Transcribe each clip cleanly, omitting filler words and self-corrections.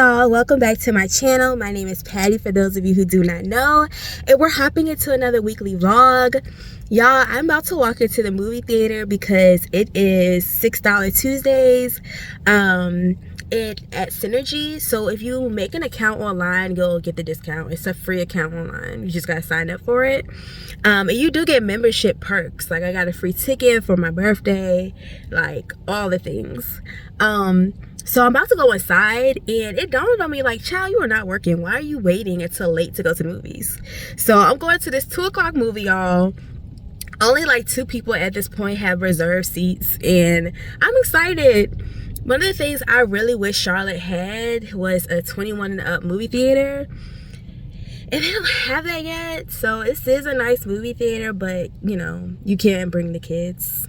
y'all, welcome back to my channel. My name is Patty, for those of you who do not know, and we're hopping into another weekly vlog. Y'all, I'm about to walk into the movie theater because it is $6 Tuesdays at Synergy. So if you make an account online, you'll get the discount. It's a free account online. You just gotta sign up for it. And you do get membership perks. Like I got a free ticket for my birthday, like all the things. So I'm about to go inside, and it dawned on me, like, child, you are not working. Why are you waiting until late to go to the movies? So I'm going to this 2 o'clock movie, y'all. Only like 2 people at this point have reserved seats, and I'm excited. One of the things I really wish Charlotte had was a 21 and up movie theater, and they don't have that yet. So this is a nice movie theater, but you know, you can't bring the kids.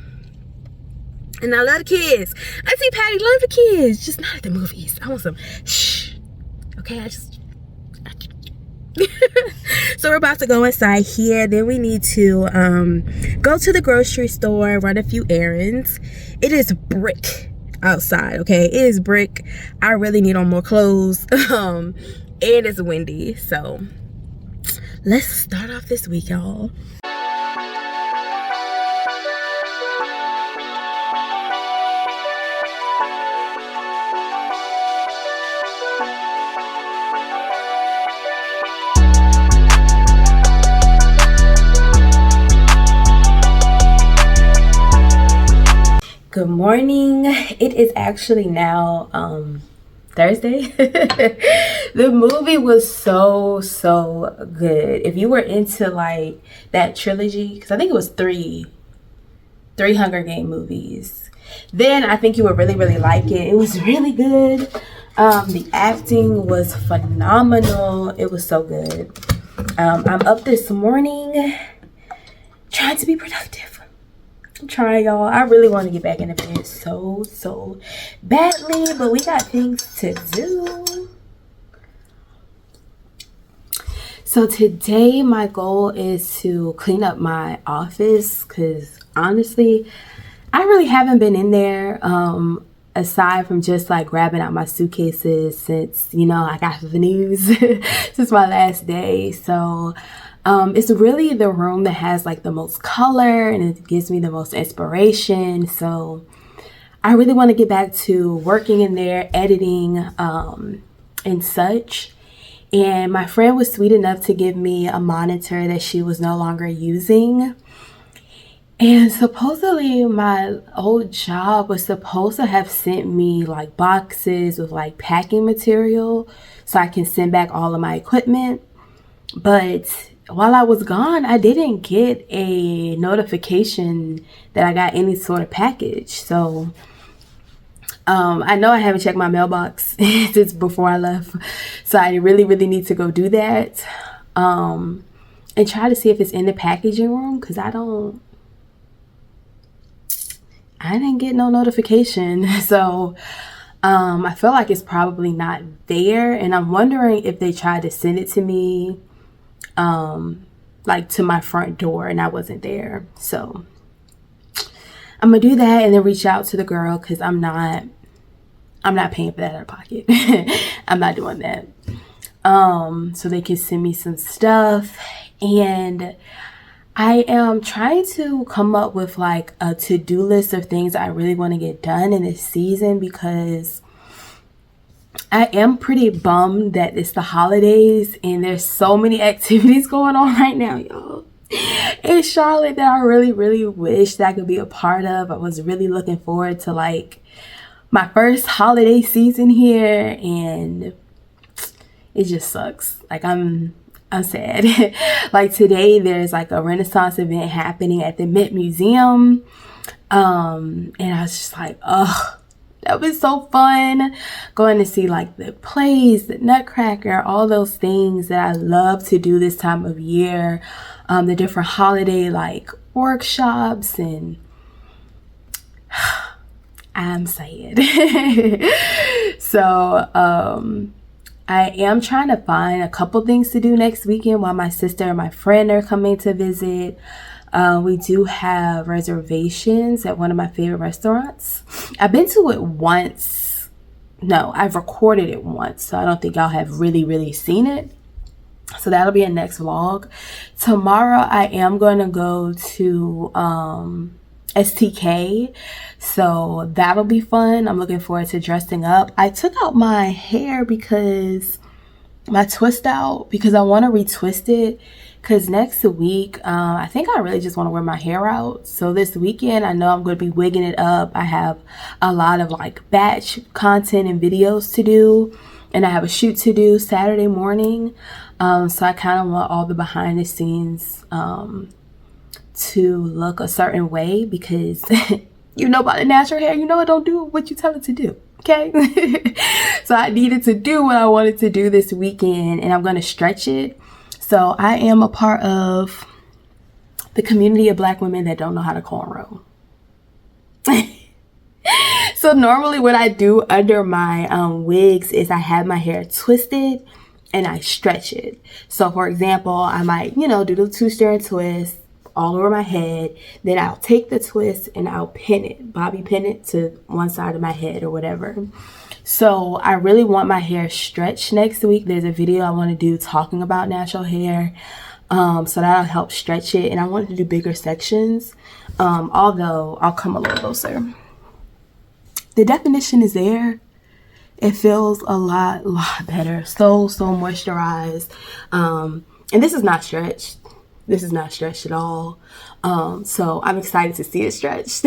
And I love the kids. I see Patty love the kids, just not at the movies. I want some shh. Okay, so we're about to go inside here. Then we need to go to the grocery store, run a few errands. It is brick outside, okay? It is brick. I really need on more clothes. And it's windy. So let's start off this week, y'all. Good morning. It is actually now Thursday. The movie was so good. If you were into like that trilogy, because I think it was three Hunger Game movies, then I think you would really like it. It was really good. The acting was phenomenal. It was so good. I'm up this morning trying to be productive. I'm trying, y'all. I really want to get back in the bed so badly, but we got things to do. So today my goal is to clean up my office, because honestly I really haven't been in there aside from just like grabbing out my suitcases since, you know, I got the news since my last day. So it's really the room that has like the most color, and it gives me the most inspiration. So I really want to get back to working in there, editing and such. And my friend was sweet enough to give me a monitor that she was no longer using. And supposedly my old job was supposed to have sent me like boxes with like packing material so I can send back all of my equipment. But while I was gone, I didn't get a notification that I got any sort of package. So I know I haven't checked my mailbox since before I left. So I really need to go do that and try to see if it's in the packaging room, because I didn't get no notification. So I feel like it's probably not there, and I'm wondering if they tried to send it to me like to my front door and I wasn't there. So I'm gonna do that and then reach out to the girl, because I'm not paying for that out of pocket. I'm not doing that. So they can send me some stuff, and I am trying to come up with like a to-do list of things I really want to get done in this season, because I am pretty bummed that it's the holidays and there's so many activities going on right now, y'all, in Charlotte that I really wish that I could be a part of. I was really looking forward to like my first holiday season here, and it just sucks. Like I'm sad. Like today there's like a Renaissance event happening at the Mint Museum, and I was just like, oh, that was so fun going to see like the plays, the Nutcracker, all those things that I love to do this time of year, the different holiday like workshops, and I'm sad. So I am trying to find a couple things to do next weekend while my sister and my friend are coming to visit. We do have reservations at one of my favorite restaurants. I've been to it once no, I've recorded it once, so I don't think y'all have really seen it. So that'll be a next vlog. Tomorrow I am going to go to STK, so that'll be fun. I'm looking forward to dressing up. I took out my hair because my twist out, because I want to retwist it, because next week I think I really just want to wear my hair out. So this weekend I know I'm going to be wigging it up. I have a lot of like batch content and videos to do, and I have a shoot to do Saturday morning. So I kind of want all the behind the scenes to look a certain way, because you know about the natural hair, you know it don't do what you tell it to do, okay? So I needed to do what I wanted to do this weekend, and I'm going to stretch it. So I am a part of the community of Black women that don't know how to cornrow. So normally what I do under my wigs is I have my hair twisted and I stretch it. So for example, I might, you know, do the two-strand twist all over my head. Then I'll take the twist and I'll pin it, bobby pin it to one side of my head or whatever. So I really want my hair stretched next week. There's a video I want to do talking about natural hair. So that'll help stretch it. And I wanted to do bigger sections. Although I'll come a little closer. The definition is there. It feels a lot better. So moisturized. And this is not stretched. This is not stretched at all. So I'm excited to see it stretched.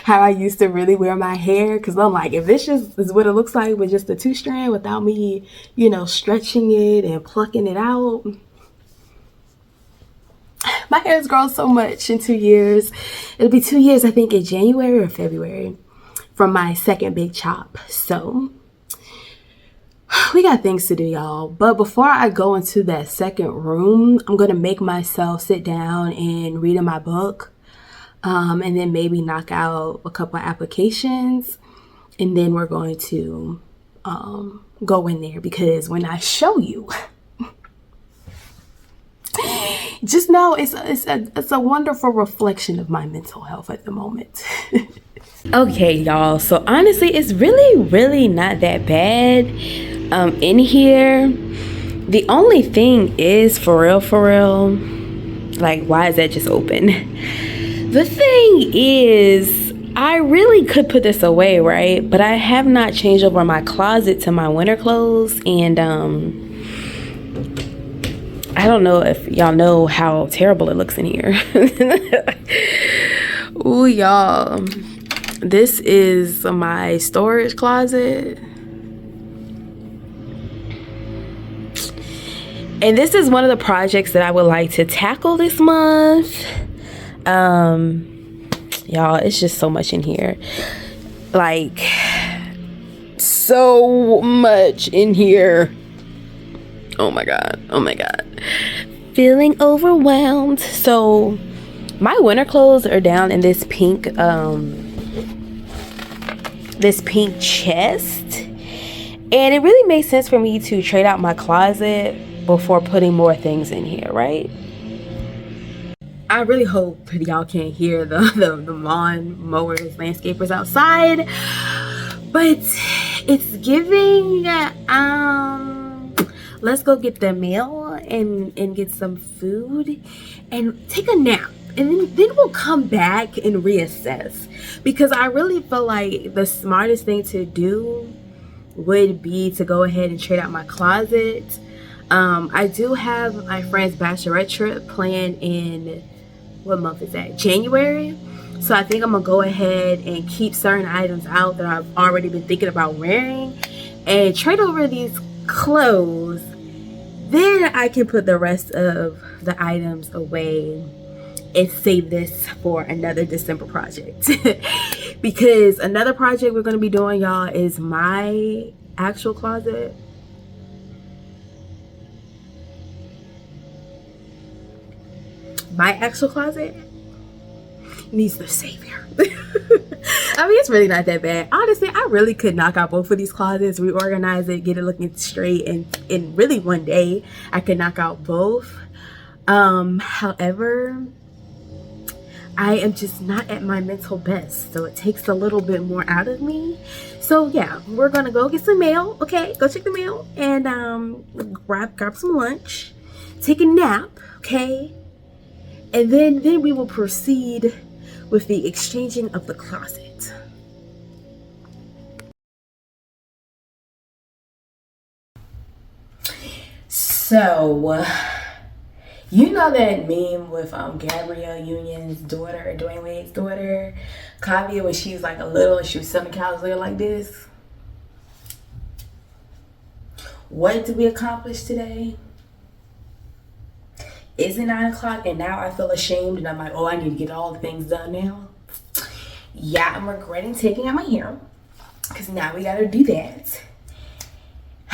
How I used to really wear my hair. Because I'm like, if this just is what it looks like with just the two-strand without me, you know, stretching it and plucking it out. My hair has grown so much in 2 years. It'll be 2 years, I think, in January or February from my second big chop. So we got things to do, y'all. But before I go into that second room, I'm going to make myself sit down and read in my book. And then maybe knock out a couple of applications. And then we're going to go in there. Because when I show you, just know it's a wonderful reflection of my mental health at the moment. Okay, y'all. So honestly, it's really not that bad in here. The only thing is, for real, like, why is that just open? The thing is, I really could put this away, right? But I have not changed over my closet to my winter clothes, and I don't know if y'all know how terrible it looks in here. Ooh, y'all. This is my storage closet. And this is one of the projects that I would like to tackle this month. Y'all, it's just so much in here. Like, so much in here. Oh my god. Feeling overwhelmed. So my winter clothes are down in this pink chest, and it really makes sense for me to trade out my closet before putting more things in here, right? I really hope y'all can't hear the lawn mowers, landscapers outside, but it's giving let's go get the mail and get some food and take a nap. And then we'll come back and reassess, because I really feel like the smartest thing to do would be to go ahead and trade out my closet. I do have my friend's bachelorette trip planned in, what month is that? January. So I think I'm gonna go ahead and keep certain items out that I've already been thinking about wearing and trade over these clothes. Then I can put the rest of the items away and save this for another December project. Because another project we're going to be doing, y'all, is my actual closet. My actual closet needs the savior. I mean, it's really not that bad. Honestly, I really could knock out both of these closets, reorganize it, get it looking straight, and in really one day I could knock out both. However, I am just not at my mental best, so it takes a little bit more out of me. So yeah, we're gonna go get some mail. Okay, go check the mail and grab some lunch, take a nap. Okay, and then we will proceed with the exchanging of the closet. So, you know that meme with Gabrielle Union's daughter, Dwayne Wade's daughter, Kavia, when she was like a little and she was selling cows like this? What did we accomplish today? Is it 9 o'clock and now I feel ashamed and I'm like, oh, I need to get all the things done now? Yeah, I'm regretting taking out my hair because now we gotta do that.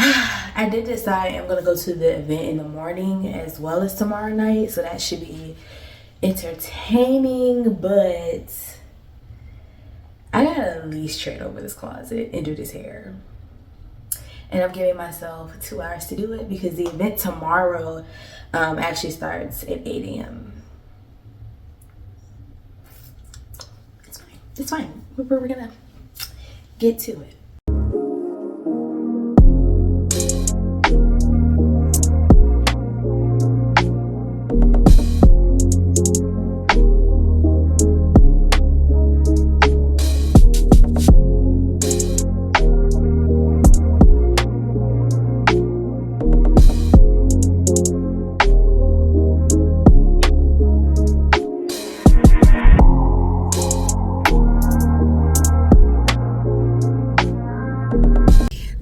I did decide I'm gonna go to the event in the morning as well as tomorrow night, so that should be entertaining, but I gotta at least trade over this closet and do this hair. And I'm giving myself 2 hours to do it because the event tomorrow actually starts at 8 a.m. It's fine. We're gonna get to it.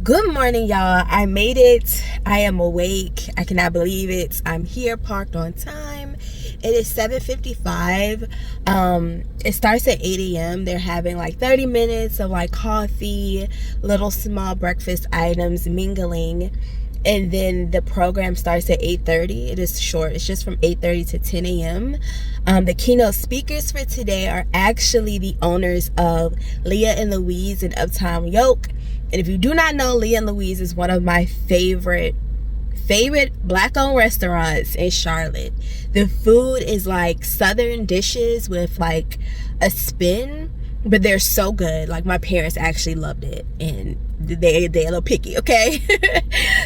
Good morning, y'all. I made it. I am awake. I cannot believe it. I'm here, parked on time. It is 7:55. It starts at 8 a.m. They're having like 30 minutes of like coffee, little small breakfast items, mingling. And then the program starts at 8:30. It is short. It's just from 8:30 to 10 a.m. The keynote speakers for today are actually the owners of Leah and Louise in Uptown Yoke. And if you do not know, Leah and Louise is one of my favorite Black-owned restaurants in Charlotte. The food is like Southern dishes with like a spin, but they're so good. Like my parents actually loved it, and they're a little picky, okay?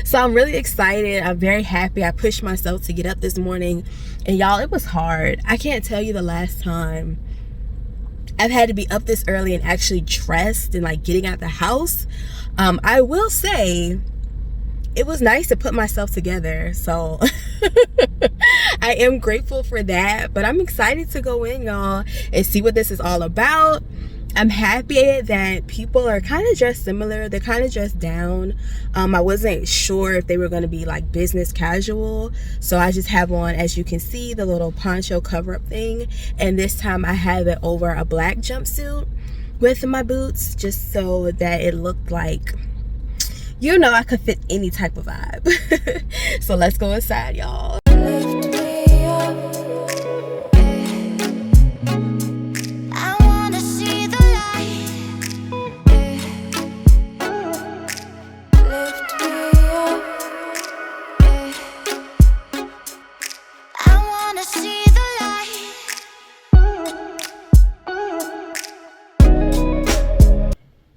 So I'm really excited. I'm very happy. I pushed myself to get up this morning, and y'all, it was hard. I can't tell you the last time I've had to be up this early and actually dressed and like getting out the house. I will say it was nice to put myself together, so I am grateful for that. But I'm excited to go in, y'all, and see what this is all about. I'm happy that people are kind of dressed similar. They're kind of dressed down. I wasn't sure if they were going to be like business casual, so I just have on, as you can see, the little poncho cover-up thing, and this time I have it over a black jumpsuit with my boots, just so that it looked like, you know, I could fit any type of vibe. So let's go inside, y'all.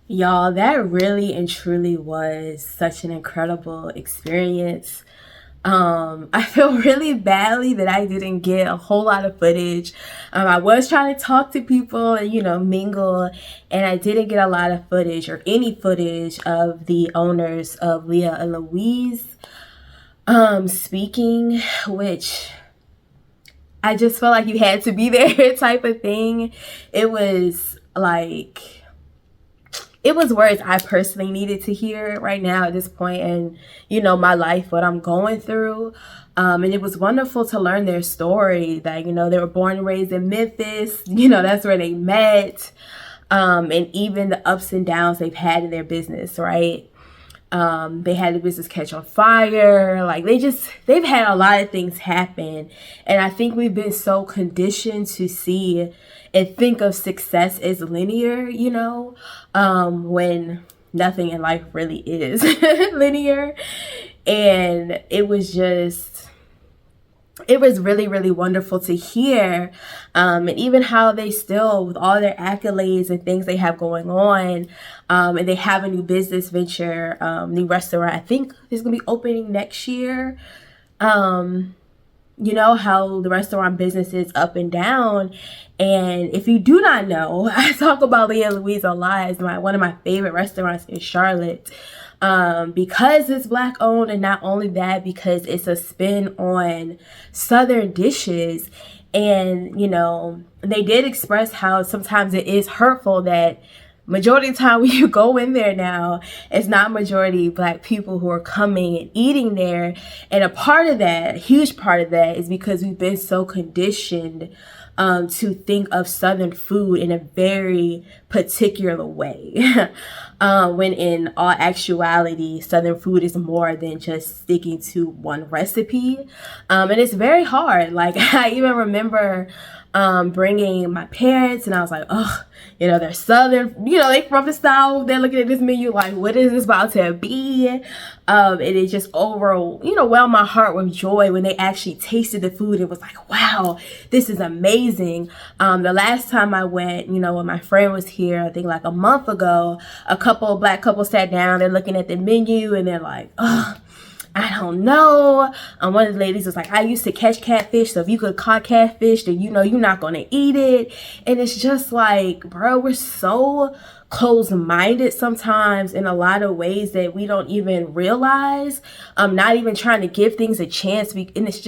Y'all, that really and truly was such an incredible experience. I feel really badly that I didn't get a whole lot of footage. I was trying to talk to people and, you know, mingle, and I didn't get a lot of footage or any footage of the owners of Leah and Louise speaking, which I just felt like you had to be there type of thing. It was like, it was words I personally needed to hear right now at this point in, you know, my life, what I'm going through. And it was wonderful to learn their story, that, you know, they were born and raised in Memphis. You know, that's where they met. And even the ups and downs they've had in their business, right? They had the business catch on fire. Like they've had a lot of things happen. And I think we've been so conditioned to see and think of success as linear, you know, when nothing in life really is linear. And it was just it was really, really wonderful to hear. And even how they still, with all their accolades and things they have going on, and they have a new business venture, new restaurant, I think is going to be opening next year. You know, how the restaurant business is up and down. And if you do not know, I talk about Leah Louise a lot. It's one of my favorite restaurants in Charlotte. Because it's Black owned, and not only that, because it's a spin on Southern dishes. And, you know, they did express how sometimes it is hurtful that majority of the time when you go in there now, it's not majority Black people who are coming and eating there. And a part of that, a huge part of that, is because we've been so conditioned to think of Southern food in a very particular way. When in all actuality, Southern food is more than just sticking to one recipe. And it's very hard. Like, I even remember bringing my parents, and I was like, oh, you know, they're Southern, you know, they from the South. They're looking at this menu like, what is this about to be? And it just overwhelmed my heart with joy when they actually tasted the food. It was like, wow, this is amazing. The last time I went, you know, when my friend was here, I think like a month ago, a couple Black couples sat down, they're looking at the menu, and they're like, oh, I don't know. One of the ladies was like, I used to catch catfish, so if you could caught catfish, then you know you're not going to eat it. And it's just like, bro, we're so closed-minded sometimes in a lot of ways that we don't even realize. Not even trying to give things a chance. And it's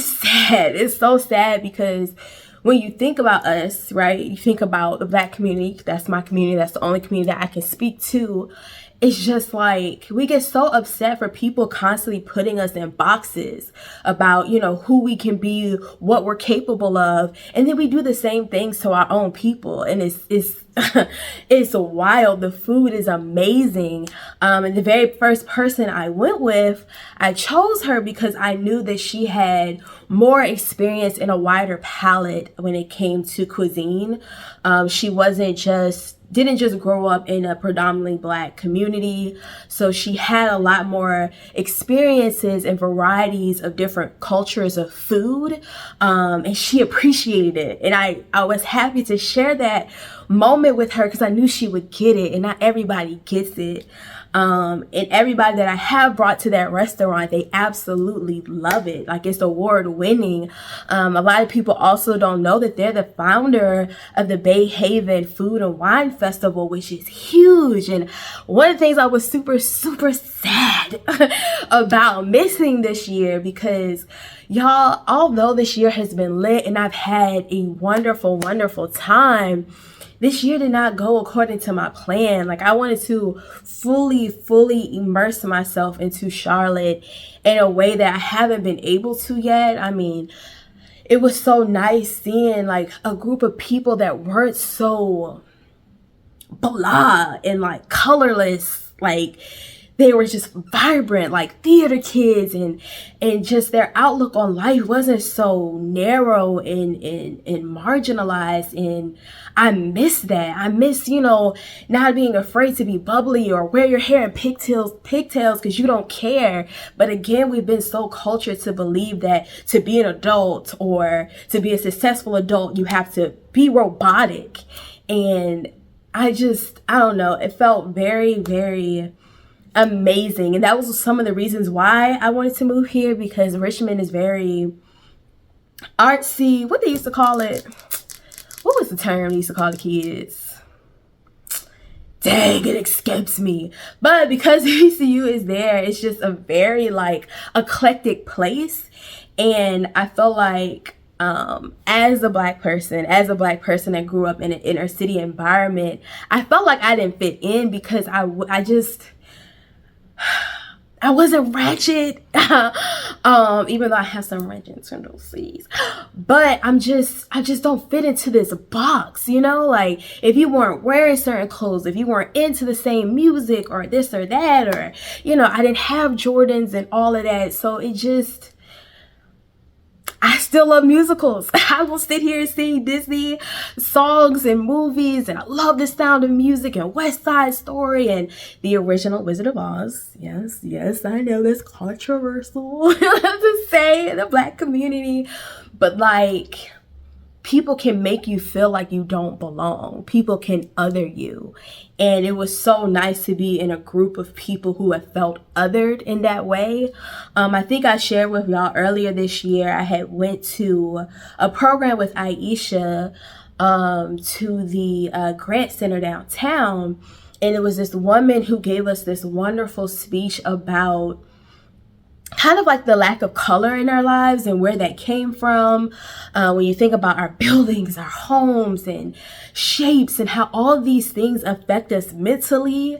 sad. It's so sad, because when you think about us, right, you think about the Black community. That's my community. That's the only community that I can speak to. It's just like, we get so upset for people constantly putting us in boxes about, you know, who we can be, what we're capable of. And then we do the same things to our own people. And it's it's wild. The food is amazing. And the very first person I went with, I chose her because I knew that she had more experience and a wider palette when it came to cuisine. She didn't just grow up in a predominantly Black community. So she had a lot more experiences and varieties of different cultures of food. And she appreciated it. And I was happy to share that moment with her, because I knew she would get it, and not everybody gets it. And everybody that I have brought to that restaurant, they absolutely love it. Like, it's award winning. A lot of people also don't know that they're the founder of the Bay Haven Food and Wine Festival, which is huge. And one of the things I was super, super sad about missing this year, because y'all, although this year has been lit and I've had a wonderful, wonderful time, this year did not go according to my plan. Like, I wanted to fully immerse myself into Charlotte in a way that I haven't been able to yet. I mean, it was so nice seeing like a group of people that weren't so blah and like colorless. Like, they were just vibrant, like theater kids, and just their outlook on life wasn't so narrow and marginalized. And I miss that. I miss, you know, not being afraid to be bubbly or wear your hair in pigtails because you don't care. But again, we've been so cultured to believe that to be an adult or to be a successful adult, you have to be robotic. And I don't know. It felt very, very amazing. And that was some of the reasons why I wanted to move here, because Richmond is very artsy. What they used to call it? What was the term they used to call the kids? Dang, it escapes me. But because ECU is there, it's just a very like eclectic place. And I feel like as a black person that grew up in an inner city environment, I felt like I didn't fit in because I wasn't ratchet, even though I have some ratchet tendencies, but I just don't fit into this box, you know? Like, if you weren't wearing certain clothes, if you weren't into the same music or this or that, or, you know, I didn't have Jordans and all of that. So I still love musicals. I will sit here and sing Disney songs and movies, and I love The Sound of Music and West Side Story and the original Wizard of Oz. Yes, yes, I know that's controversial to say in the Black community, but like, people can make you feel like you don't belong. People can other you. And it was so nice to be in a group of people who have felt othered in that way. I think I shared with y'all earlier this year, I had went to a program with Aisha to the Grant Center downtown. And it was this woman who gave us this wonderful speech about kind of like the lack of color in our lives and where that came from. When you think about our buildings, our homes, and shapes, and how all these things affect us mentally.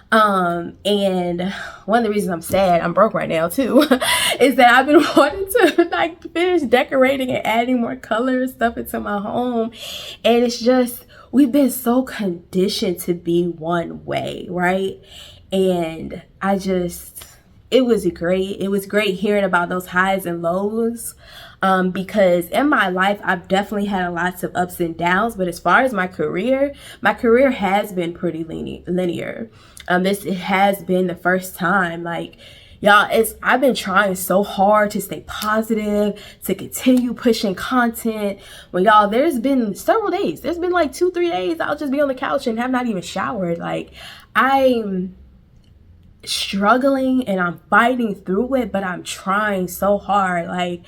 And one of the reasons I'm sad, I'm broke right now too, is that I've been wanting to like finish decorating and adding more color and stuff into my home. And it's just, we've been so conditioned to be one way, right? And it was great hearing about those highs and lows, because in my life, I've definitely had lots of ups and downs. But as far as my career has been pretty linear. It has been the first time, like, y'all, I've been trying so hard to stay positive, to continue pushing content. When y'all, there's been several days, there's been like 2-3 days, I'll just be on the couch and have not even showered. Like, I'm struggling and I'm fighting through it, but I'm trying so hard. Like,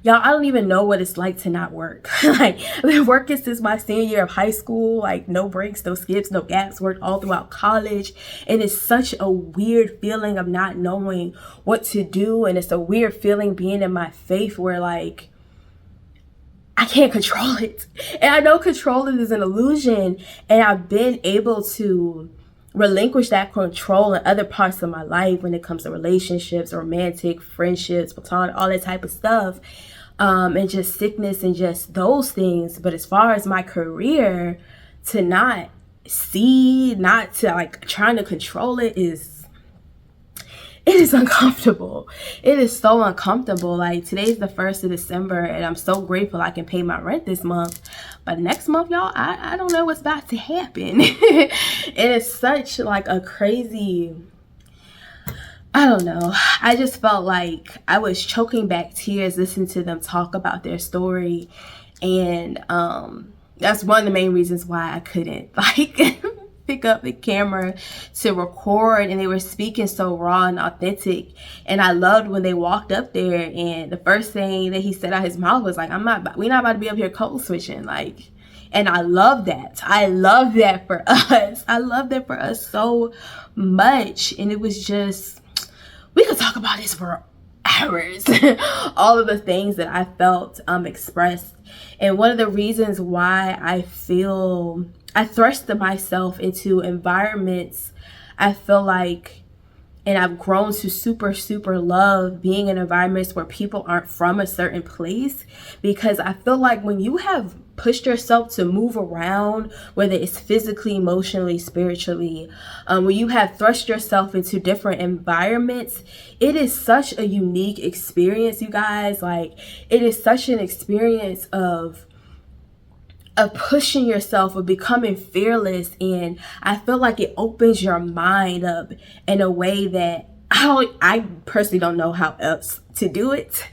y'all, I don't even know what it's like to not work. Like, I've been working since my senior year of high school, like no breaks, no skips, no gaps, worked all throughout college. And it's such a weird feeling of not knowing what to do. And it's a weird feeling being in my faith where like, I can't control it. And I know control is an illusion. And I've been able to relinquish that control in other parts of my life when it comes to relationships, romantic, friendships, platonic, all that type of stuff, and just sickness and just those things. But as far as my career, to not like trying to control it is uncomfortable. It is so uncomfortable. Like, today's the 1st of December and I'm so grateful I can pay my rent this month. But next month, y'all, I don't know what's about to happen. It is such like a crazy, I don't know. I just felt like I was choking back tears listening to them talk about their story. And that's one of the main reasons why I couldn't like pick up the camera to record, and they were speaking so raw and authentic. And I loved when they walked up there and the first thing that he said out his mouth was like, we're not about to be up here code switching. Like, and I love that. I love that for us. I love that for us so much. And it was just, we could talk about this for hours. All of the things that I felt expressed. And one of the reasons why I thrust myself into environments, I feel like, and I've grown to super love being in environments where people aren't from a certain place, because I feel like when you have pushed yourself to move around, whether it's physically, emotionally, spiritually, when you have thrust yourself into different environments, it is such a unique experience, you guys. Like, it is such an experience of pushing yourself, of becoming fearless. And I feel like it opens your mind up in a way that I personally don't know how else to do it.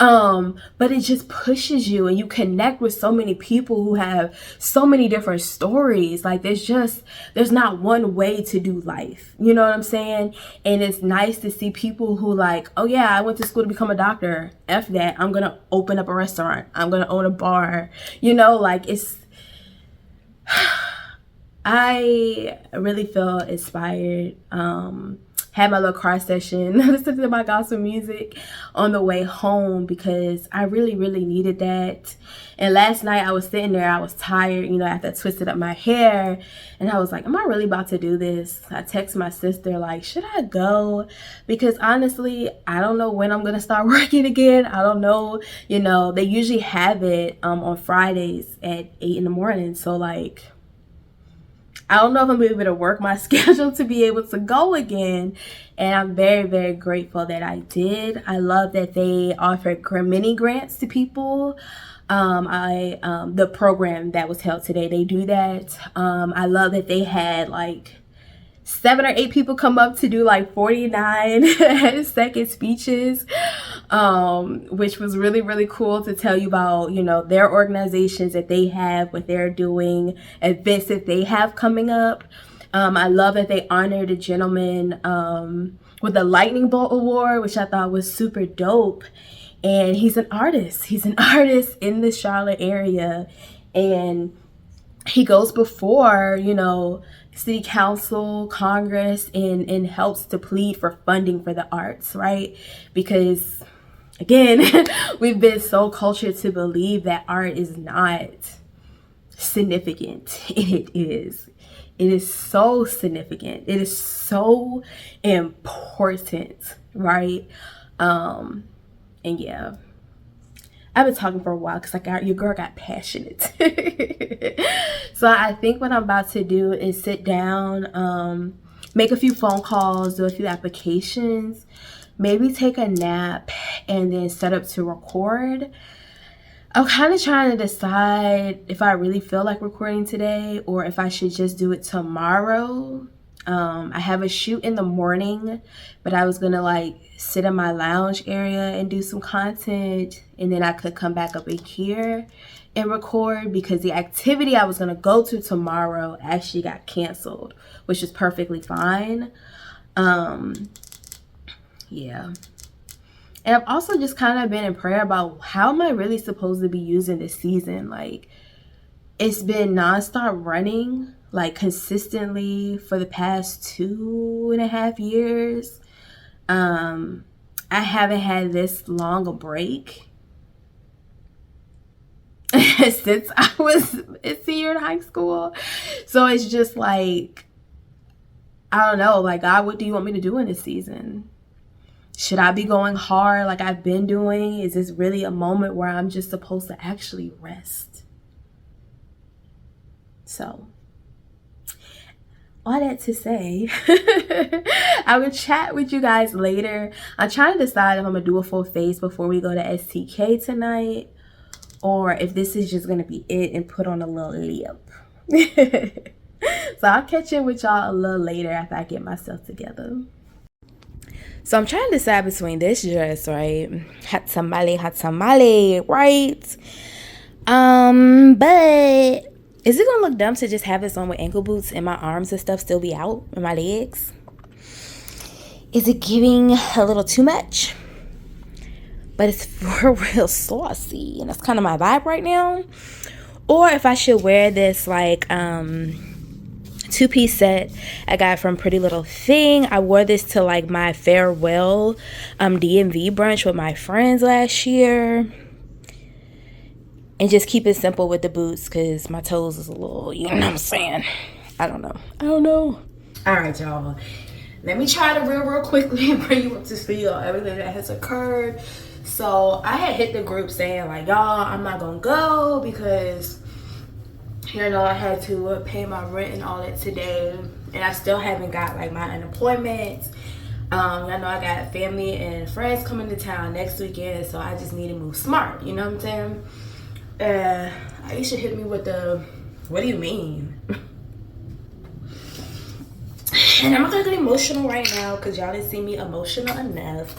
But it just pushes you, and you connect with so many people who have so many different stories. Like, there's not one way to do life. You know what I'm saying? And it's nice to see people who like, oh yeah, I went to school to become a doctor. F that. I'm going to open up a restaurant. I'm going to own a bar. You know, like, I really feel inspired. Had my little car session, listened to my gospel music on the way home, because I really needed that. And last night I was sitting there, I was tired, you know, after I twisted up my hair, and I was like, am I really about to do this? I texted my sister like, should I go? Because honestly, I don't know when I'm gonna start working again. I don't know, you know, they usually have it on Fridays at 8 in the morning. So like, I don't know if I'm able to work my schedule to be able to go again. And I'm very, very grateful that I did. I love that they offer mini grants to people. The program that was held today, they do that. I love that they had like 7 or 8 people come up to do like 49-second speeches, which was really, really cool to tell you about, you know, their organizations that they have, what they're doing, events that they have coming up. I love that they honored a gentleman with a Lightning Bolt Award, which I thought was super dope. And he's an artist. He's an artist in the Charlotte area. And he goes before, you know, city council, Congress, and helps to plead for funding for the arts, right? Because, again, we've been so cultured to believe that art is not significant. It is. It is so significant. It is so important, right? And yeah. I've been talking for a while because your girl got passionate. So I think what I'm about to do is sit down, make a few phone calls, do a few applications, maybe take a nap, and then set up to record. I'm kind of trying to decide if I really feel like recording today or if I should just do it tomorrow. I have a shoot in the morning, but I was gonna like sit in my lounge area and do some content, and then I could come back up in here and record because the activity I was gonna go to tomorrow actually got canceled, which is perfectly fine. Yeah. And I've also just kind of been in prayer about how am I really supposed to be using this season? Like, it's been nonstop running, like consistently for the past 2.5 years. I haven't had this long a break since I was a senior in high school. So it's just like, I don't know, like, God, what do you want me to do in this season? Should I be going hard like I've been doing? Is this really a moment where I'm just supposed to actually rest? So, all that to say, I will chat with you guys later. I'm trying to decide if I'm going to do a full face before we go to STK tonight, or if this is just going to be it and put on a little lip. So I'll catch in with y'all a little later after I get myself together. So I'm trying to decide between this dress, right? Hot tamale, right? But is it gonna look dumb to just have this on with ankle boots and my arms and stuff still be out and my legs? Is it giving a little too much? But it's for real saucy, and that's kind of my vibe right now. Or if I should wear this like 2-piece set I got from Pretty Little Thing. I wore this to like my farewell DMV brunch with my friends last year. And just keep it simple with the boots because my toes is a little, you know what I'm saying? I don't know. All right, y'all. Let me try to real quickly bring you up to speed on everything that has occurred. So I had hit the group saying like, y'all, I'm not gonna go because, you know, I had to pay my rent and all that today, and I still haven't got like my unemployment. I know I got family and friends coming to town next weekend, so I just need to move smart. You know what I'm saying? Aisha hit me with the, what do you mean? And I'm not gonna get emotional right now because y'all didn't see me emotional enough.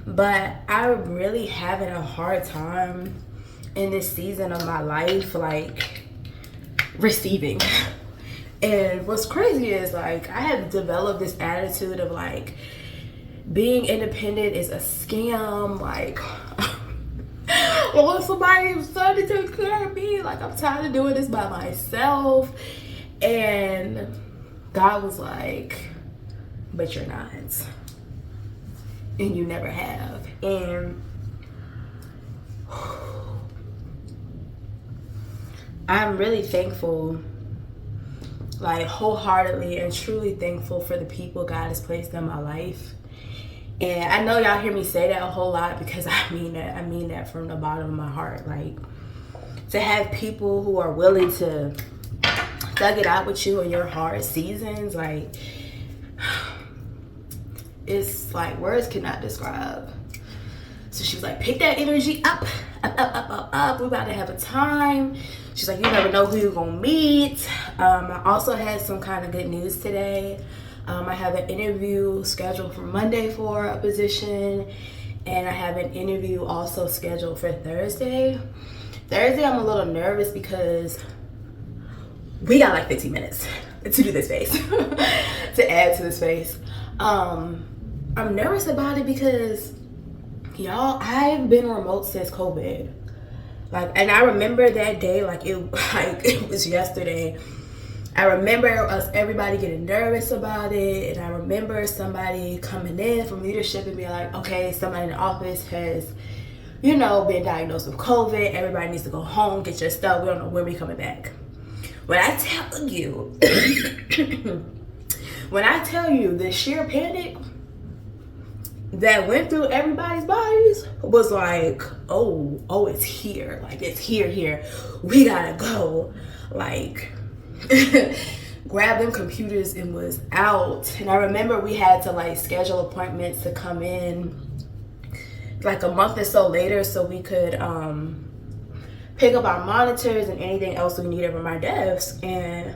But I'm really having a hard time in this season of my life, like, receiving. And what's crazy is like I have developed this attitude of like being independent is a scam. Like, well, somebody started to take care of me. Like, I'm tired of doing this by myself. And God was like, but you're not, and you never have. And I'm really thankful, like wholeheartedly and truly thankful for the people God has placed in my life. And I know y'all hear me say that a whole lot because I mean that from the bottom of my heart. Like, to have people who are willing to thug it out with you in your hard seasons. Like, it's like words cannot describe. So she was like, pick that energy up, up. We about to have a time. She's like, you never know who you're gonna meet. I also had some kind of good news today. I have an interview scheduled for Monday for a position, and I have an interview also scheduled for Thursday. I'm a little nervous because we got like 15 minutes to do this space, to add to the space. I'm nervous about it because, y'all, I've been remote since COVID. Like, and I remember that day like it was yesterday. I remember everybody getting nervous about it, and I remember somebody coming in from leadership and being like, okay, somebody in the office has, been diagnosed with COVID. Everybody needs to go home, get your stuff. We don't know when we're coming back. When I tell you, the sheer panic that went through everybody's bodies was like, oh, it's here. Like, it's here. We gotta go. Like, grabbed them computers and was out. And I remember we had to like schedule appointments to come in like a month or so later so we could pick up our monitors and anything else we needed from our desk. And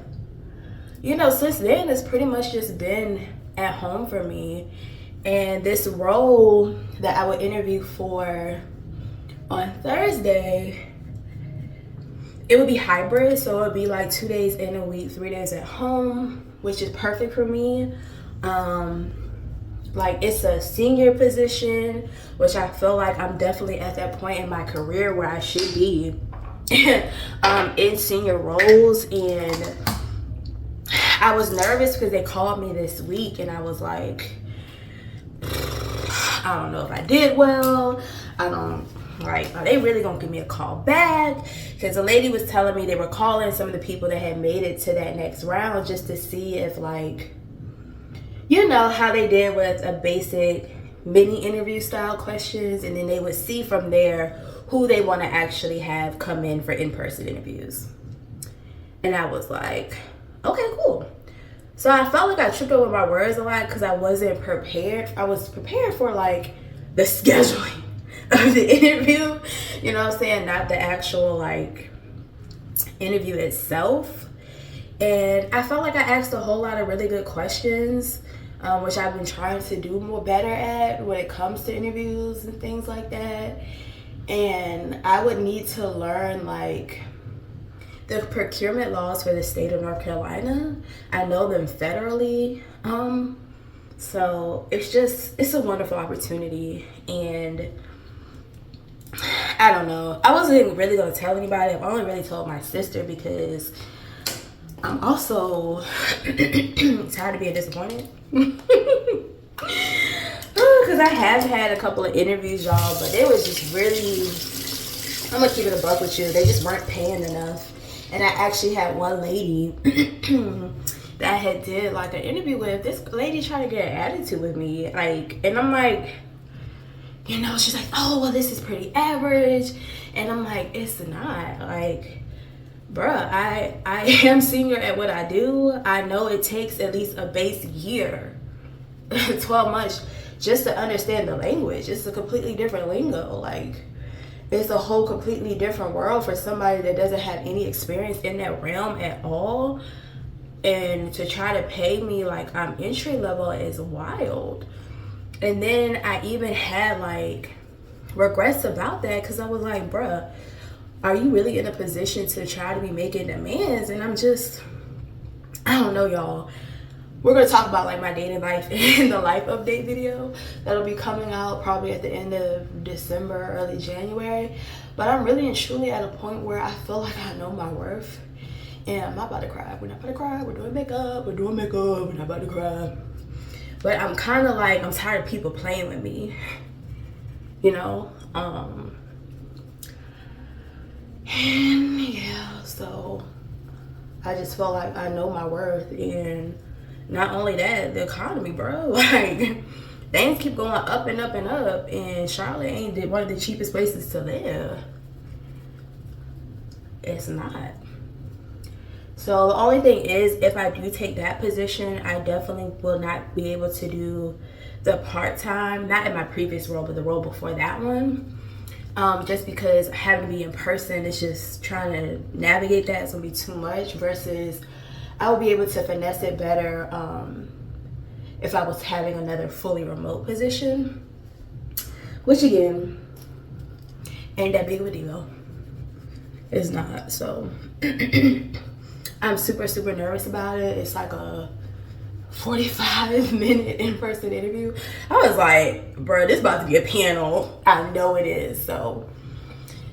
since then it's pretty much just been at home for me. And this role that I would interview for on Thursday, it would be hybrid, so it would be like 2 days in a week, 3 days at home, which is perfect for me. Like, it's a senior position, which I feel like I'm definitely at that point in my career where I should be in senior roles. And I was nervous because they called me this week, and I was like, I don't know if I did well. Are they really gonna give me a call back? Because the lady was telling me they were calling some of the people that had made it to that next round just to see if, like, how they did with a basic mini interview style questions, and then they would see from there who they want to actually have come in for in-person interviews. And I was like, okay, cool. So I felt like I tripped over my words a lot because I wasn't prepared. I was prepared for like the scheduling of the interview, you know what I'm saying? Not the actual like interview itself. And I felt like I asked a whole lot of really good questions, which I've been trying to do more better at when it comes to interviews and things like that. And I would need to learn like the procurement laws for the state of North Carolina. I know them federally. So it's a wonderful opportunity. And I don't know. I wasn't really going to tell anybody. I've only really told my sister because I'm also tired of being disappointed. Because I have had a couple of interviews, y'all, but it was just really, I'm going to keep it a buck with you. They just weren't paying enough. And I actually had one lady that I had did like an interview with. This lady tried to get an attitude with me. Like, and I'm like, she's like, oh, well, this is pretty average. And I'm like, it's not. Like, bruh, I am senior at what I do. I know it takes at least a base year, 12 months, just to understand the language. It's a completely different lingo. Like, it's a whole completely different world for somebody that doesn't have any experience in that realm at all. And to try to pay me like I'm entry level is wild. And then I even had like regrets about that because I was like, bruh, are you really in a position to try to be making demands? And I don't know, y'all. We're going to talk about like my dating life in the life update video that'll be coming out probably at the end of December, early January. But I'm really and truly at a point where I feel like I know my worth. And I'm not about to cry. We're not about to cry. We're doing makeup. We're not about to cry. But I'm kind of like, I'm tired of people playing with me. And yeah, so I just felt like I know my worth. And not only that, the economy, bro, like things keep going up and up and up, and Charlotte ain't one of the cheapest places to live. It's not. So the only thing is, if I do take that position, I definitely will not be able to do the part-time, not in my previous role, but the role before that one. Just because having to be in person is just trying to navigate that. It's gonna be too much, versus I will be able to finesse it better if I was having another fully remote position, which again ain't that big of a deal. It's not. So I'm super nervous about it. It's like a 45-minute in-person interview. I was like, bro, this about to be a panel. I know it is. So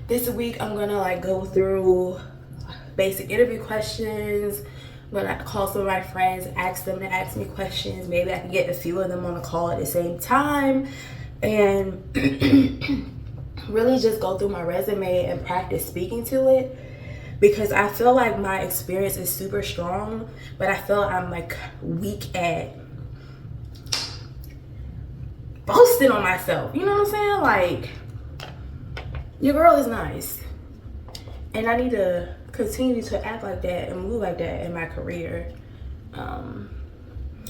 this week I'm gonna like go through basic interview questions. I'm gonna call some of my friends, ask them to ask me questions. Maybe I can get a few of them on a call at the same time, and really just go through my resume and practice speaking to it, because I feel like my experience is super strong, but I feel I'm like weak at boasting on myself. You know what I'm saying? Like, your girl is nice, and I need to continue to act like that and move like that in my career,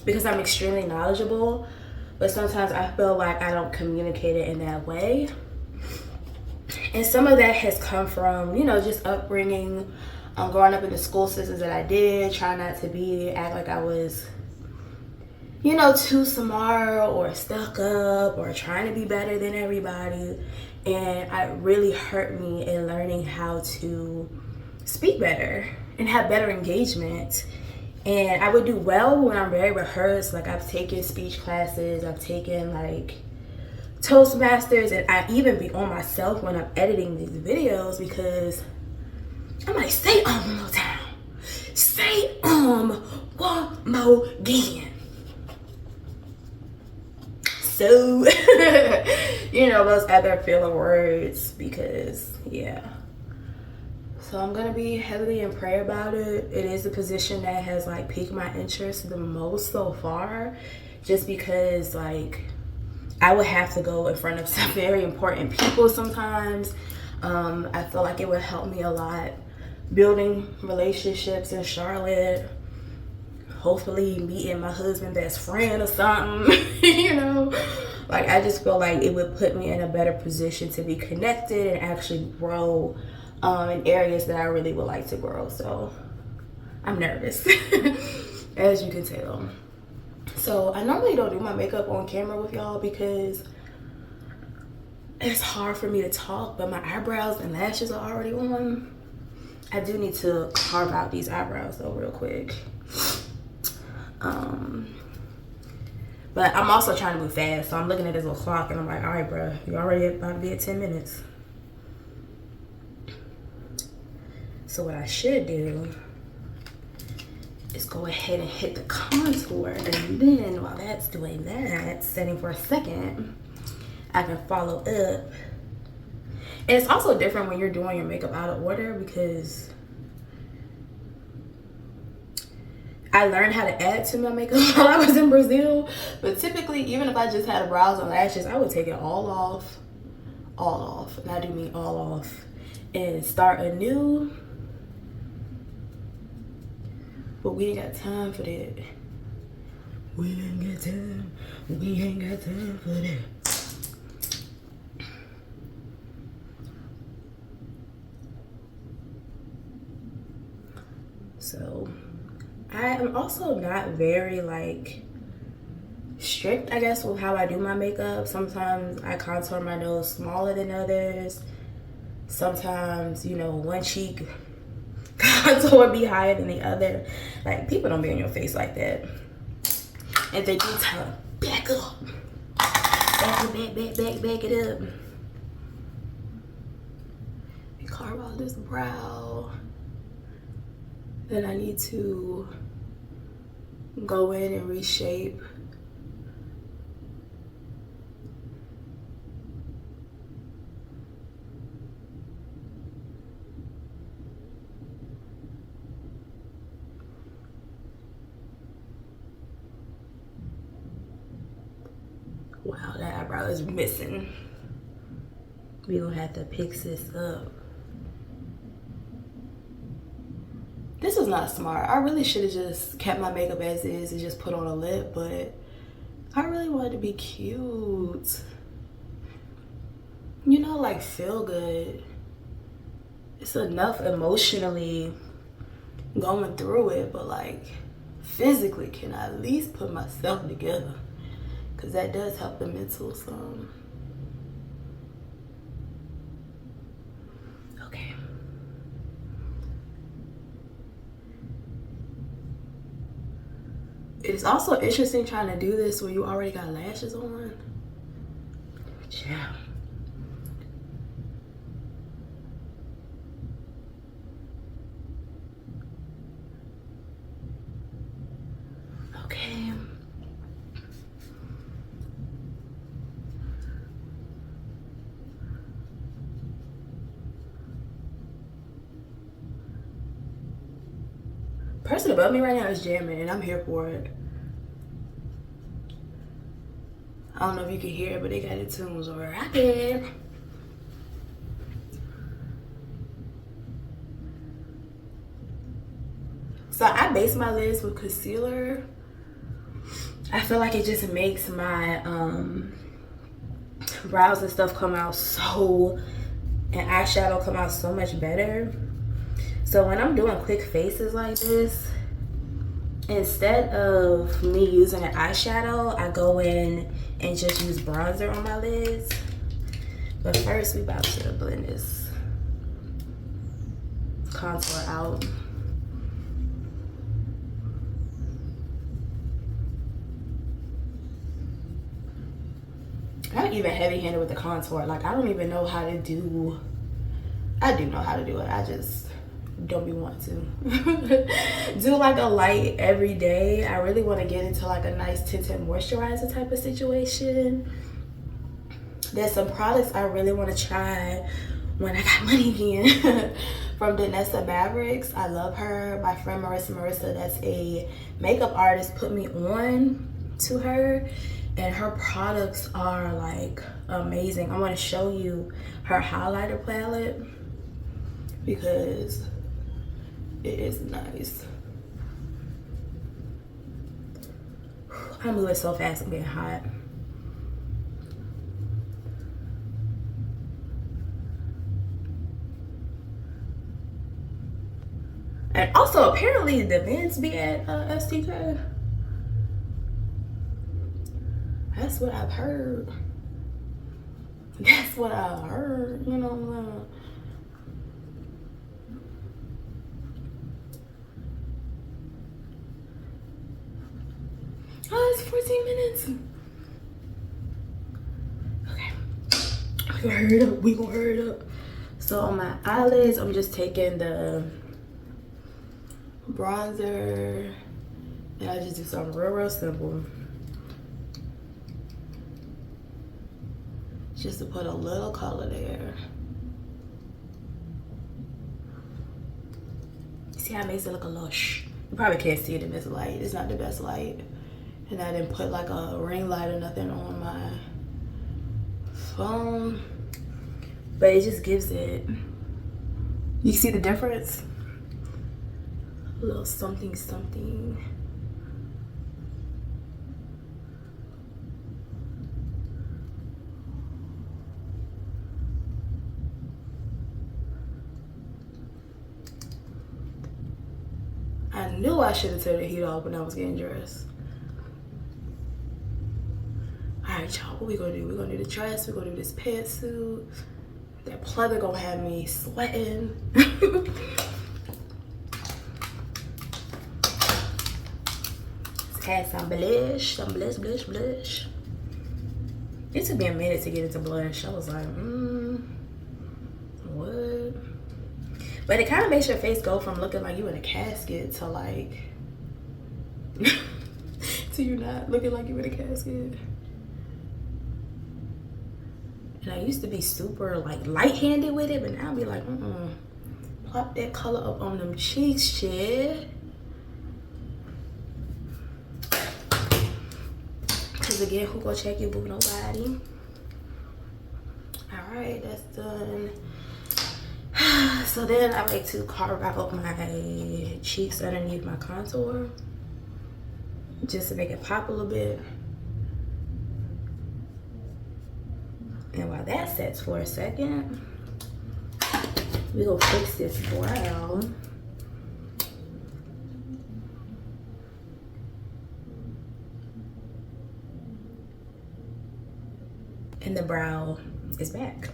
because I'm extremely knowledgeable, but sometimes I feel like I don't communicate it in that way. And some of that has come from, you know, just upbringing, growing up in the school systems that I did, trying not to act like I was, you know, too smart or stuck up or trying to be better than everybody. And it really hurt me in learning how to speak better and have better engagement. And I would do well when I'm very rehearsed. Like, I've taken speech classes, I've taken like Toastmasters, and I even be on myself when I'm editing these videos, because I'm like, say one more time. Say one more again. So, you know, those other filler words, because, yeah. So I'm going to be heavily in prayer about it. It is a position that has, like, piqued my interest the most so far, just because, like, I would have to go in front of some very important people sometimes. I feel like it would help me a lot building relationships in Charlotte. Hopefully meeting my husband's best friend or something, you know? Like, I just feel like it would put me in a better position to be connected and actually grow in areas that I really would like to grow. So I'm nervous, as you can tell. So I normally don't do my makeup on camera with y'all because it's hard for me to talk, but my eyebrows and lashes are already on. I do need to carve out these eyebrows though real quick. But I'm also trying to move fast, so I'm looking at this little clock and I'm like, all right, bro, you're already about to be at 10 minutes. So what I should do is go ahead and hit the contour, and then while that's doing that, setting for a second, I can follow up. And it's also different when you're doing your makeup out of order, because I learned how to add to my makeup while I was in Brazil. But typically, even if I just had brows and lashes, I would take it all off, and I do mean all off, and start anew. But we ain't got time for that. We ain't got time for that. So I am also not very like strict, I guess, with how I do my makeup. Sometimes I contour my nose smaller than others. Sometimes, you know, one cheek contour be higher than the other. Like, people don't be in your face like that. If they do, tell them, back up. Back it up. You carve out this brow. Then I need to go in and reshape. Wow, that eyebrow is missing. We gonna have to fix this up. This is was not smart. I really should have just kept my makeup as is and just put on a lip, but I really wanted to be cute. You know, like feel good. It's enough emotionally going through it, but like physically, can I at least put myself together? Because that does help the mental some. Okay. It's also interesting trying to do this when you already got lashes on. Yeah. Okay. Person above me right now is jamming and I'm here for it. I don't know if you can hear it, but they got the tunes rocking. So I base my lids with concealer. I feel like it just makes my brows and stuff come out so, and eyeshadow come out so much better. So when I'm doing quick faces like this, instead of me using an eyeshadow, I go in and just use bronzer on my lids. But first we about to blend this contour out. I'm even heavy-handed with the contour. Like, I don't even know how to do. I do know how to do it. I just don't be want to do like a light every day. I really want to get into like a nice tinted moisturizer type of situation. There's some products I really want to try when I got money again. From Danessa Mavericks. I love her. My friend Marissa, that's a makeup artist, put me on to her, and her products are like amazing. I'm going to show you her highlighter palette because it is nice. I'm moving so fast, I'm getting hot. And also, apparently the men's be at STK. That's what I've heard. That's what I heard, you know what I'm saying? Oh, it's 14 minutes. Okay. We gonna hurry it up. So on my eyelids, I'm just taking the bronzer and I just do something real simple. Just to put a little color there. See how it makes it look a little You probably can't see it in this light. It's not the best light. And I didn't put like a ring light or nothing on my phone. But it just gives it, you see the difference? A little something something. I knew I should have turned the heat off when I was getting dressed. Alright, y'all, what we gonna do? We're gonna do the dress, we're gonna do this pantsuit. That pleather gonna have me sweating. Let's add some blush, blush. It took me a minute to get into blush. I was like, what? But it kind of makes your face go from looking like you in a casket to like, to you not looking like you in a casket. And I used to be super like light-handed with it, but now I'll be like, plop that color up on them cheeks, shit. Cause again, who gonna check you, boo? Nobody. All right, that's done. So then I like to carve out my cheeks underneath my contour, just to make it pop a little bit. And while that sets for a second, we gonna fix this brow. And the brow is back.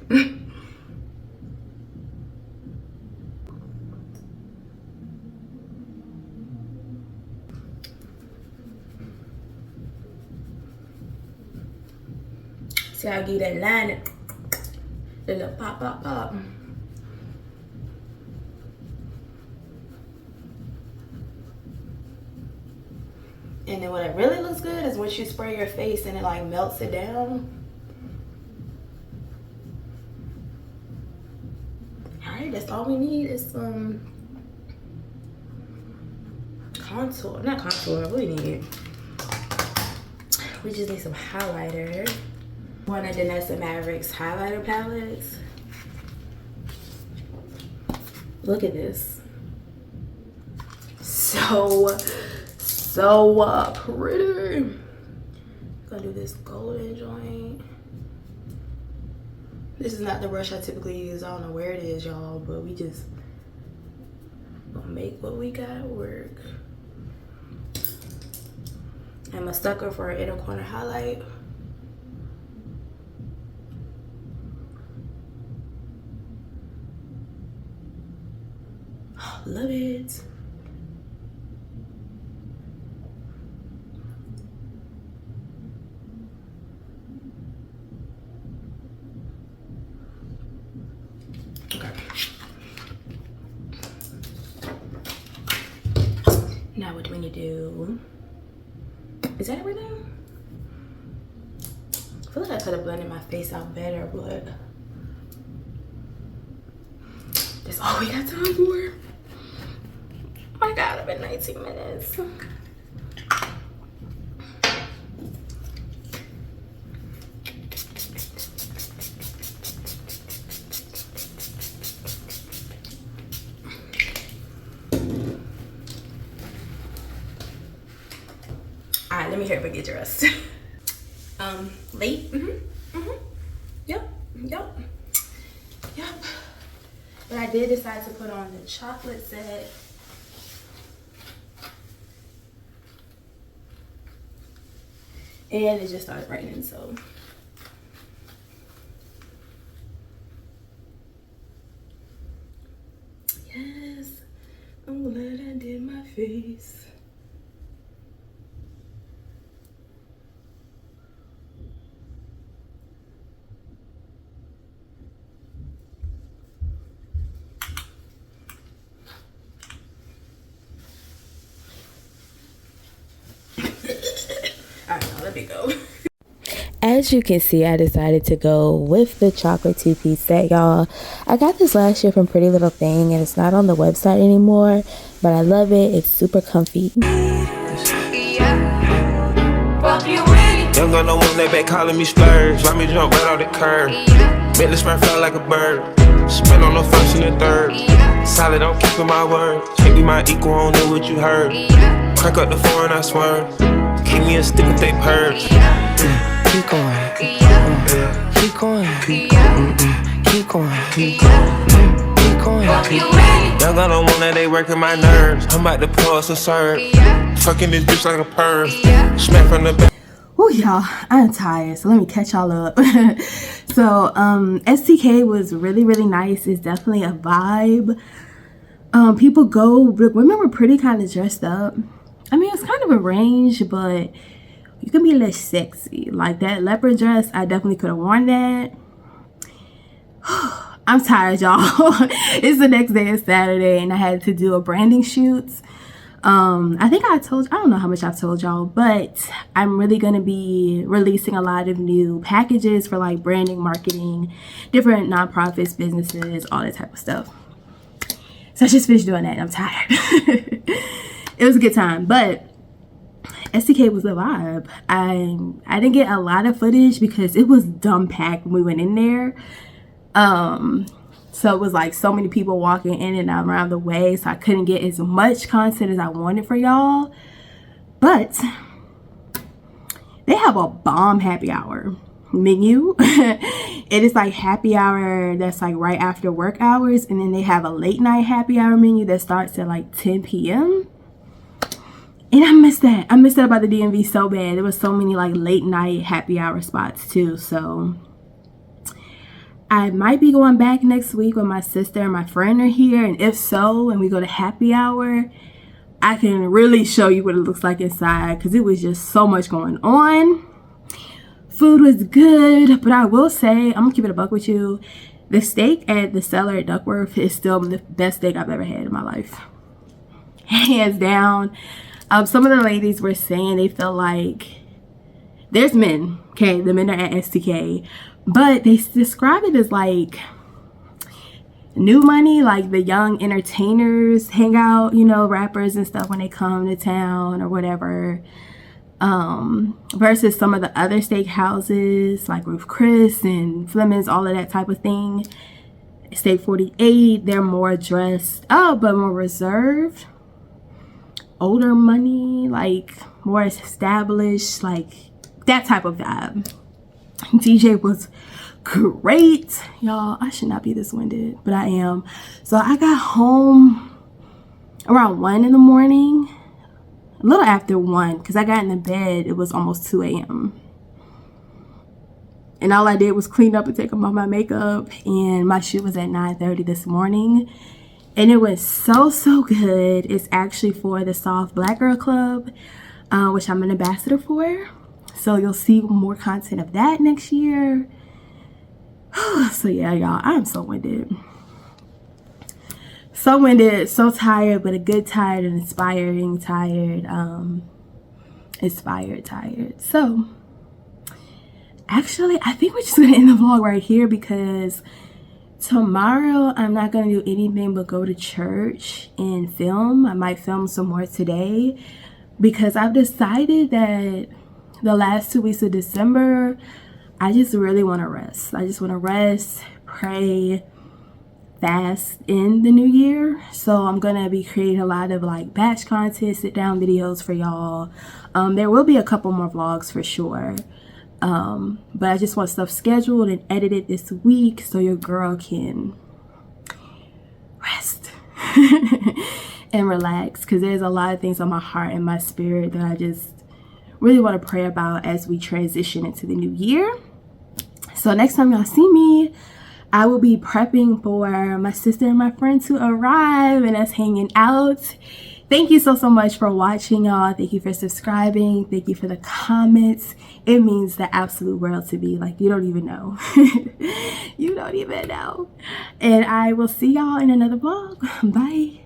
See how I give that line, the little pop, pop, pop. And then what it really looks good is once you spray your face and it like melts it down. Alright, that's all we need is some contour. Not contour, what do we need? We just need some highlighter. One of Danessa Maverick's highlighter palettes. Look at this. So pretty. Gonna do this golden joint. This is not the brush I typically use. I don't know where it is, y'all, but we just gonna make what we got work. I'm a sucker for an inner corner highlight. Love it. Okay. Now what do we need to do? Is that everything? I feel like I could have blended my face out better, but that's all we got time for. Oh my god, I've been 19 minutes. Alright, let me hurry up and get dressed. Late? Yep. But I did decide to put on the chocolate set. And it just started raining, so. Yes, I'm glad I did my face. Let me go. As you can see, I decided to go with the chocolate two-piece set, y'all. I got this last year from Pretty Little Thing, and it's not on the website anymore, but I love it. It's super comfy. Young got no one that back calling me splurge. Why me jump right off the curb? Make the spread fly like a bird. Spin on the first and the third. Solid, I'm keeping my word. Can't be my equal, I don't know what you heard. Crack up the foreign, I swerve. Keep me a stick with they purge. Keep going. Keep going. Keep going. Young got no one that they working my nerves. I'm about to pour some syrup. Fucking this bitch like a perm. Smack from the back. Oh y'all, I'm tired, so let me catch y'all up. So STK was really nice. It's definitely a vibe. People go, women were pretty kind of dressed up. I mean, it's kind of a range, but you can be a little sexy. Like that leopard dress, I definitely could have worn that. I'm tired, y'all. It's the next day, it's Saturday, and I had to do a branding shoot. I think I don't know how much I've told y'all, but I'm really going to be releasing a lot of new packages for like branding, marketing, different nonprofits, businesses, all that type of stuff. So I just finished doing that and I'm tired. It was a good time, but STK was the vibe. I didn't get a lot of footage because it was dumb packed when we went in there. So So it was like so many people walking in and out around the way, so I couldn't get as much content as I wanted for y'all. But they have a bomb happy hour menu. It is like happy hour that's like right after work hours, and then they have a late night happy hour menu that starts at like 10 p.m. And I missed that. I missed that about the DMV so bad. There was so many like late night happy hour spots too. So I might be going back next week when my sister and my friend are here, and if so, and we go to happy hour, I can really show you what it looks like inside, because it was just so much going on. Food was good, but I will say, I'm gonna keep it a buck with you, the steak at the Cellar at Duckworth is still the best steak I've ever had in my life, hands down. Some of the ladies were saying they feel like, there's men, okay, the men are at STK, but they describe it as like new money, like the young entertainers hang out, you know, rappers and stuff when they come to town or whatever, versus some of the other steakhouses like Ruth Chris and Friennnds, all of that type of thing. Steak 48, they're more dressed up but more reserved, older money, like more established, like that type of vibe. DJ was great, y'all. I should not be this winded, but I am. So I got home around 1 in the morning, a little after 1, because I got in the bed, it was almost 2 a.m. and all I did was clean up and take off my makeup, and my shoot was at 9:30 this morning, and it was so good. It's actually for the Soft Black Girl Club, which I'm an ambassador for, so you'll see more content of that next year. So yeah, y'all, I'm so winded, so tired, but a good tired, and inspiring tired, inspired tired. So actually, I think we're just gonna end the vlog right here, because tomorrow I'm not gonna do anything but go to church and film. I might film some more today, because I've decided that the last 2 weeks of December, I just really want to rest. I just want to rest, pray, fast in the new year. So I'm going to be creating a lot of like batch content, sit down videos for y'all. There will be a couple more vlogs for sure. But I just want stuff scheduled and edited this week so your girl can rest and relax, because there's a lot of things on my heart and my spirit that I just really want to pray about as we transition into the new year. So next time y'all see me, I will be prepping for my sister and my friend to arrive and us hanging out. Thank you so much for watching, y'all. Thank you for subscribing. Thank you for the comments. It means the absolute world to me. Like, you don't even know. You don't even know. And I will see y'all in another vlog. Bye.